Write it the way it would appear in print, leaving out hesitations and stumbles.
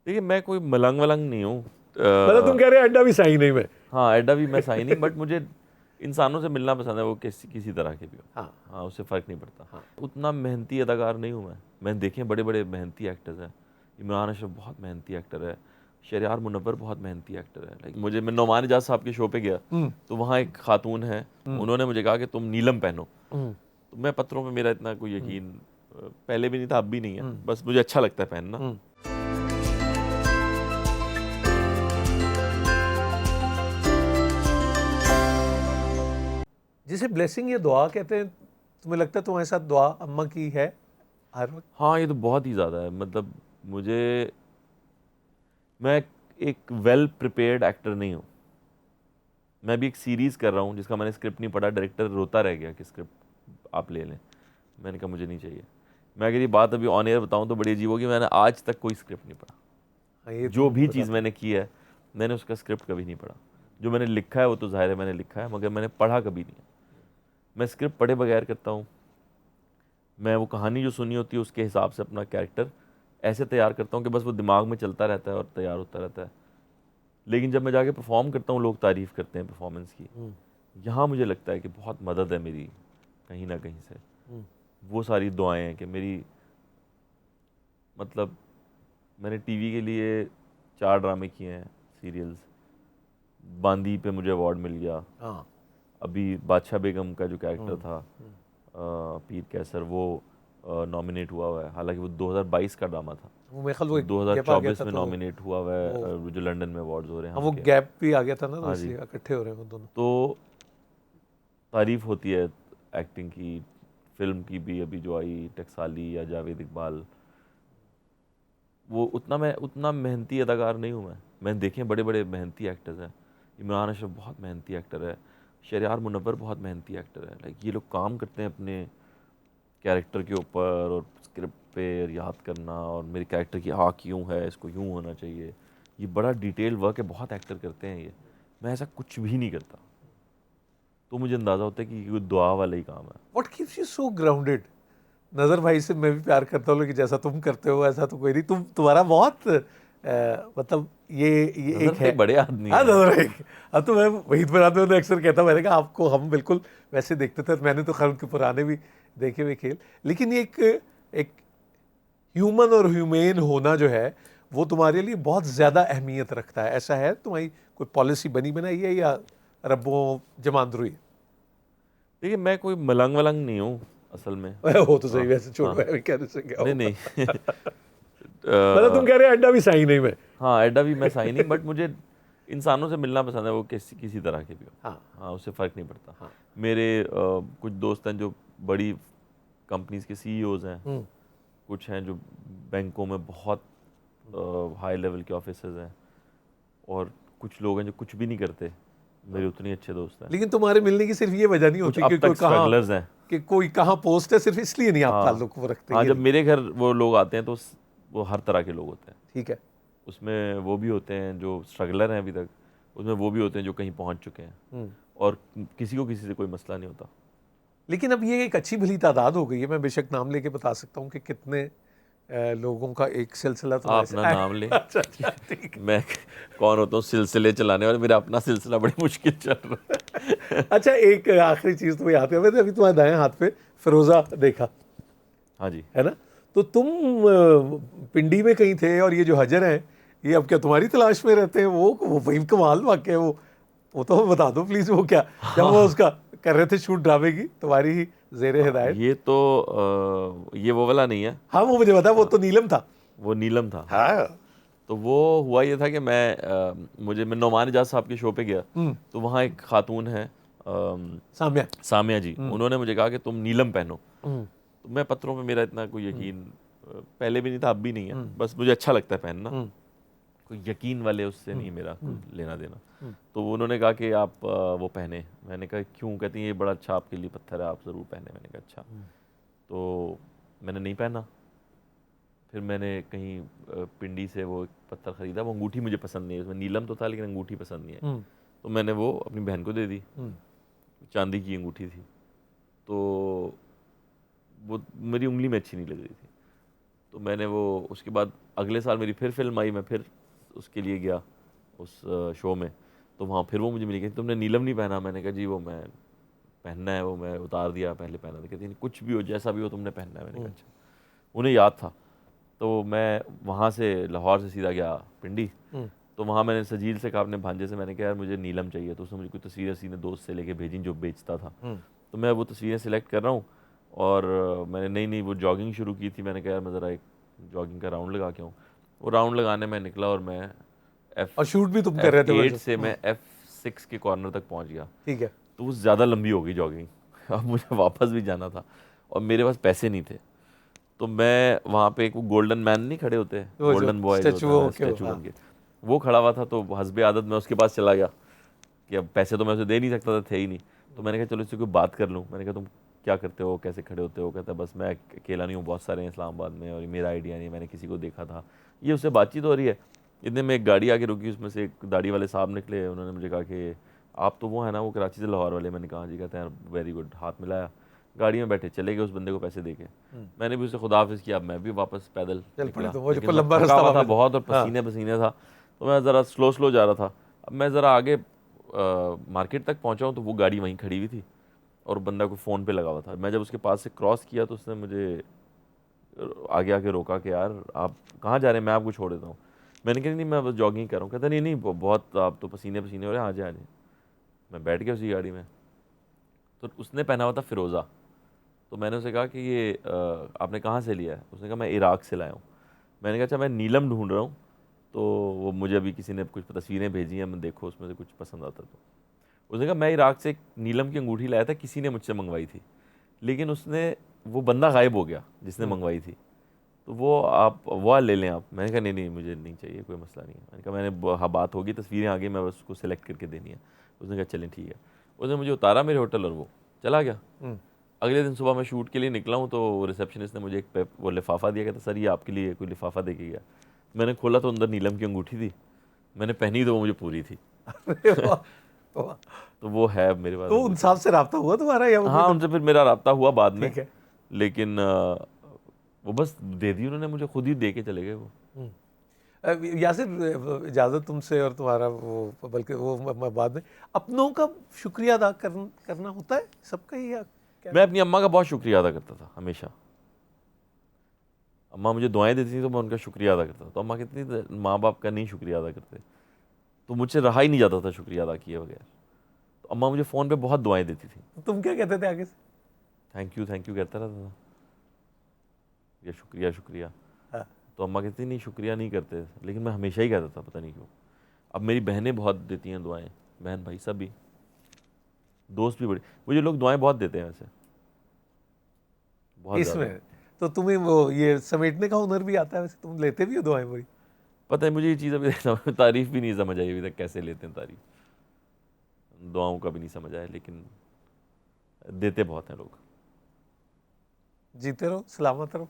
देखिए मैं कोई मलंग वलंग नहीं हूँ। मतलब तुम कह रहे हो अड्डा भी सही नहीं मैं। हाँ अड्डा भी मैं सही नहीं, बट मुझे इंसानों से मिलना पसंद है, वो किसी तरह के भी हो। हाँ हाँ उससे फ़र्क नहीं पड़ता। हाँ। उतना मेहनती अदाकार नहीं हूँ मैं। मैंने देखे बड़े बड़े मेहनती एक्टर्स हैं। इमरान अशरफ बहुत मेहनती एक्टर है, शरियार मुनव्वर बहुत मेहनती एक्टर है। लाइक मैं नौमान इजाज साहब के शो पे गया तो वहाँ एक खातून है, उन्होंने मुझे कहा कि तुम नीलम पहनो। तो मैं पत्थरों पे मेरा इतना कोई यकीन पहले भी नहीं था, अब भी नहीं है, बस मुझे अच्छा लगता है पहनना। जिसे ब्लेसिंग या दुआ कहते हैं, तुम्हें लगता है तुम्हारे साथ दुआ अम्मा की है हर वक्त? हाँ ये तो बहुत ही ज़्यादा है। मतलब मैं एक वेल प्रिपेयर्ड एक्टर नहीं हूँ। मैं भी एक सीरीज़ कर रहा हूँ जिसका मैंने स्क्रिप्ट नहीं पढ़ा, डायरेक्टर रोता रह गया कि स्क्रिप्ट आप ले लें। मैंने कहा मुझे नहीं चाहिए। मैं अगर ये बात अभी ऑन एयर बताऊँ तो बड़ी अजीब होगी, मैंने आज तक कोई स्क्रिप्ट नहीं पढ़ा। हाँ, ये जो तुम भी चीज़ बताते मैंने की है मैंने उसका स्क्रिप्ट कभी नहीं पढ़ा। जो मैंने लिखा है वो तो ज़ाहिर है मैंने लिखा है, मगर मैंने पढ़ा कभी नहीं है। मैं स्क्रिप्ट पढ़े बगैर करता हूँ। मैं वो कहानी जो सुनी होती है उसके हिसाब से अपना कैरेक्टर ऐसे तैयार करता हूँ कि बस वो दिमाग में चलता रहता है और तैयार होता रहता है। लेकिन जब मैं जाके परफॉर्म करता हूँ, लोग तारीफ़ करते हैं परफॉर्मेंस की। यहाँ मुझे लगता है कि बहुत मदद है मेरी कहीं ना कहीं से। वो सारी दुआएं हैं कि मेरी, मतलब मैंने टीवी के लिए 4 ड्रामे किए हैं, सीरियल्स। बांदी पे मुझे अवार्ड मिल गया। हाँ। अभी बादशाह बेगम का जो कैरेक्टर था पीर कैसर, वो नॉमिनेट हुआ है। हालांकि वो 2022 का ड्रामा था, वो मेरे ख्याल वो वो एक गैप आ गया 2024 था में तो नॉमिनेट हुआ हुआ है, वो जो लंदन में अवार्ड्स हो रहे हैं हाँ वो उनके। गैप भी आ गया था ना, तो हाँ जी। इसलिए इकट्ठे हो रहे हैं वो दोनों। तो तारीफ़ होती है एक्टिंग की, फिल्म की भी। अभी जो आई टकसाली या जावेद इकबाल, वो उतना मेहनती अदाकार नहीं हूँ मैं। मैंने देखे बड़े बड़े मेहनती एक्टर्स हैं। इमरान अशरफ बहुत मेहनती एक्टर है, शरियार मुनव्वर बहुत मेहनती एक्टर है। लाइक ये लोग काम करते हैं अपने कैरेक्टर के ऊपर और स्क्रिप्ट पे याद करना, और मेरे कैरेक्टर की आँख यूँ है, इसको यूँ होना चाहिए। ये बड़ा डिटेल वर्क है, बहुत एक्टर करते हैं ये। मैं ऐसा कुछ भी नहीं करता। तो मुझे अंदाज़ा होता है कि ये दुआ वाला ही काम है। What keeps you so grounded? नजर भाई से मैं भी प्यार करता हूँ, लेकिन जैसा तुम करते हो ऐसा तो कोई नहीं। तुम्हारा बहुत मतलब ये नज़र एक है। भाई बड़े आदमी हाँ हैं। नजर भाई। अब तो मैं वहीद पर आते अक्सर कहता हूँ, मैंने कहा आपको हम बिल्कुल वैसे देखते थे। मैंने तो खैर उनके पुराने भी देखे हुए खेल, लेकिन ये एक ह्यूमन और ह्यूमेन होना जो है वो तुम्हारे लिए बहुत ज़्यादा अहमियत रखता है। ऐसा है तुम्हारी कोई पॉलिसी बनी बनाई है या रब्बों जमानदरुई? देखिए मैं कोई मलंग वलंग नहीं हूँ असल में। हो तो सही, हाँ वैसे छोड़ो, हाँ। मैं कहने से क्या नहीं होगा। नहीं मतलब तुम कह रहे हो अड्डा भी सही नहीं मैं। हाँ एडा भी मैं सही नहीं, बट मुझे इंसानों से मिलना पसंद है, वो किसी तरह के भी हो। हाँ हाँ उससे फ़र्क नहीं पड़ता। हाँ। मेरे कुछ दोस्त हैं जो बड़ी कंपनीज के सीईओज हैं, कुछ हैं जो बैंकों में बहुत हाई लेवल के ऑफिसर्स हैं, और कुछ लोग हैं जो कुछ भी नहीं करते। मेरे उतने अच्छे दोस्त हैं। लेकिन तुम्हारे मिलने की सिर्फ ये वजह नहीं कुछ होती अब कि तक स्ट्रगलर्स हैं। कोई कहाँ पोस्ट है, सिर्फ इसलिए नहीं आप हाँ ताल्लुक वो रखते, हाँ, ये जब नहीं। मेरे घर वो लोग आते हैं तो वो हर तरह के लोग होते हैं। ठीक है। उसमें वो भी होते हैं जो स्ट्रगलर हैं अभी तक, उसमें वो भी होते हैं जो कहीं पहुंच चुके हैं, और किसी को किसी से कोई मसला नहीं होता। लेकिन अब ये एक अच्छी भली तादाद हो गई है, मैं बेशक नाम लेके बता सकता हूँ कि कितने लोगों का एक सिलसिला तुम्हारे आप से अपना नाम लें। अच्छा अच्छा ठीक है। मैं कौन होता हूँ सिलसिले चलाने वाले? मेरा अपना सिलसिला बड़ी मुश्किल चल रहा है। अच्छा, एक आखिरी चीज तुम्हें याद है, मैंने अभी तुम्हारे दाएं हाथ पे फिरोजा देखा, हाँ जी। है ना? तो तुम पिंडी में कहीं थे, और ये जो हजर हैं ये अब क्या तुम्हारी तलाश में रहते हैं? वो वही कमाल वाकया है वो तो हमें बता दो प्लीज। वो क्या, जब वो उसका कर रहे थे शूट ड्रामे की, तुम्हारी ही जेर हिदायत? ये तो ये वो वाला नहीं है। हाँ वो मुझे पता, वो तो नीलम था। वो नीलम था। हाँ। तो वो हुआ ये था कि मैं नौमान इजाज साहब के शो पे गया तो वहाँ एक खातून है साम्या। सामिया जी, उन्होंने मुझे कहा कि तुम नीलम पहनो। तो मैं पत्थरों पे मेरा इतना कोई यकीन पहले भी नहीं था, अब भी नहीं है, बस मुझे अच्छा लगता है पहनना। कोई यकीन वाले उससे नहीं मेरा कोई लेना देना। तो उन्होंने कहा कि आप वो पहने। मैंने कहा क्यों? कहती हैं ये बड़ा अच्छा आपके लिए पत्थर है, आप ज़रूर पहने। मैंने कहा अच्छा। तो मैंने नहीं पहना। फिर मैंने कहीं पिंडी से वो एक पत्थर ख़रीदा, वो अंगूठी मुझे पसंद नहीं है, उसमें नीलम तो था लेकिन अंगूठी पसंद नहीं है। तो मैंने वो अपनी बहन को दे दी, चांदी की अंगूठी थी। तो वो मेरी उंगली में अच्छी नहीं लग रही थी। तो मैंने वो उसके बाद अगले साल मेरी फिर फिल्म आई, मैं फिर उसके लिए गया उस शो में, तो वहाँ फिर वो मुझे मिली, कहती तुमने नीलम नहीं पहना। मैंने कहा जी वो मैं पहनना है, वो मैं उतार दिया, पहले पहना था। कहती नहीं कुछ भी हो, जैसा भी हो तुमने पहनना है। मैंने कहा अच्छा। उन्हें याद था। तो मैं वहाँ से लाहौर से सीधा गया पिंडी। तो वहाँ मैंने सजील से कहा अपने भांजे से, मैंने कहा यार मुझे नीलम चाहिए। तो उसने मुझे कोई तस्वीरें सीने दोस्त से लेके भेजी जो बेचता था। तो मैं वो तस्वीरें सिलेक्ट कर रहा हूँ, और मैंने नई नई वो जॉगिंग शुरू की थी। मैंने कहा यार मैं ज़रा एक जॉगिंग का राउंड लगा के आऊँ। वो राउंड लगाने में निकला और मैं और शूट भी तुम कर रहे थे F8 वैसे। से मैं F6 के कॉर्नर तक पहुँच गया। ठीक है। तो वो ज़्यादा लंबी हो गई जॉगिंग। अब मुझे वापस भी जाना था और मेरे पास पैसे नहीं थे। तो मैं वहाँ पे एक वो गोल्डन मैन नहीं खड़े होते, वो जो गोल्डन बॉय जो स्टैचू होता है ओके, स्टैचू बन के, वो खड़ा हुआ था। तो हस्बे आदत मैं उसके पास चला गया कि अब पैसे तो मैं उसे दे नहीं सकता था, थे ही नहीं। तो मैंने कहा चलो इससे कोई बात कर लूँ। मैंने कहा तुम क्या करते हो, कैसे खड़े होते हो? कहता बस मैं अकेला नहीं हूँ, बहुत सारे हैं इस्लामाबाद में और मेरा आइडिया नहीं, मैंने किसी को देखा था। ये उससे बातचीत हो रही है, इतने में एक गाड़ी आके रुकी, उसमें से एक दाढ़ी वाले साहब निकले। उन्होंने मुझे कहा कि आप तो वो है ना वो कराची से लाहौर वाले? मैंने कहा जी। कहते हैं वेरी गुड। हाथ मिलाया, गाड़ी में बैठे चले गए उस बंदे को पैसे देके। मैंने भी उसे खुदा हाफिज़ किया, मैं भी वापस पैदल चल पड़े। निकला। तो वो जो लेकिन मैं लंबा थका रास्ता हुआ था वापस। बहुत और पसीने पसीने था, तो मैं ज़रा स्लो स्लो जा रहा था। अब मैं ज़रा आगे मार्केट तक पहुंचा हूँ तो वो गाड़ी वहीं खड़ी हुई थी और बंदा को फ़ोन पे लगा हुआ था। मैं जब उसके पास से क्रॉस किया तो उसने मुझे आगे आके रोका कि यार आप कहाँ जा रहे हैं, मैं आपको छोड़ देता हूँ। मैंने कहा नहीं मैं बस जॉगिंग कर रहा हूँ। कहता नहीं नहीं बहुत आप तो पसीने पसीने हो रहे हैं, आ जाए। मैं बैठ गया उसी गाड़ी में। तो उसने पहना हुआ था फ़िरोज़ा। तो मैंने उसे कहा कि ये आपने कहाँ से लिया है? उसने कहा मैं इराक़ से लाया हूँ। मैंने कहा अच्छा मैं नीलम ढूंढ रहा हूँ, तो वो मुझे अभी किसी ने कुछ तस्वीरें भेजी हैं, मैं देखो उसमें से कुछ पसंद आता तो। उसने कहा मैं इराक़ से एक नीलम की अंगूठी लाया था, किसी ने मुझसे मंगवाई थी, लेकिन उसने वो बंदा गायब हो गया जिसने मंगवाई थी, तो वो आप वो ले लें आप। मैंने कहा नहीं नहीं मुझे नहीं चाहिए, कोई मसला नहीं है। मैंने कहा हाँ बात होगी, तस्वीरें आ गई, मैं बस उसको सेलेक्ट करके देनी है। उसने कहा चलें ठीक है। उसने मुझे उतारा मेरे होटल और वो चला गया। अगले दिन सुबह मैं शूट के लिए निकला हूँ तो रिसेप्शनिस्ट ने मुझे एक वो लिफाफा दिया। कहता सर ये आपके लिए कोई लिफाफा दे के गया। मैंने खोला तो अंदर नीलम की अंगूठी थी। मैंने पहनी तो वो मुझे पूरी थी। अरे वाह, वाह। तो वो है मेरे पास तो उन अंगूठी। साहब से राब्ता हुआ तुम्हारा या वो हाँ उनसे फिर मेरा राब्ता हुआ बाद में, ठीक है। लेकिन वो बस दे दी उन्होंने मुझे, खुद ही दे के चले गए वो। यासिर, इजाज़त तुमसे और तुम्हारा वो, बल्कि वो बाद में अपनों का शुक्रिया अदा करना होता है सबका ही या क्या? मैं अपनी अम्मा का बहुत शुक्रिया अदा करता था हमेशा। अम्मा मुझे दुआएं देती थी तो मैं उनका शुक्रिया अदा करता था। तो अम्मा कहती थी माँ बाप का नहीं शुक्रिया अदा करते, तो मुझसे रहा ही नहीं जाता था शुक्रिया अदा किए बगैर। तो अम्मा मुझे फ़ोन पे बहुत दुआएं देती थी। तो तुम क्या कहते थे आगे से? थैंक यू कहता रहता था, या शुक्रिया शुक्रिया। हाँ। तो अम्मा कहती नहीं शुक्रिया नहीं करते, लेकिन मैं हमेशा ही कहता था, पता नहीं क्यों। अब मेरी बहनें बहुत देती हैं दुआएं, बहन भाई सभी, दोस्त भी बड़े, मुझे लोग दुआएं बहुत देते हैं वैसे, बहुत ज़्यादा। इसमें तो तुम्हें वो ये समेटने का हुनर भी आता है वैसे, तुम लेते भी हो दुआएं बड़ी? पता है मुझे ये चीज़ अभी तारीफ़ भी नहीं समझ आई अभी तक, कैसे लेते हैं तारीफ़, दुआओं का भी नहीं समझ आया, लेकिन देते बहुत हैं लोग। जीते रहो, सलामत रहो।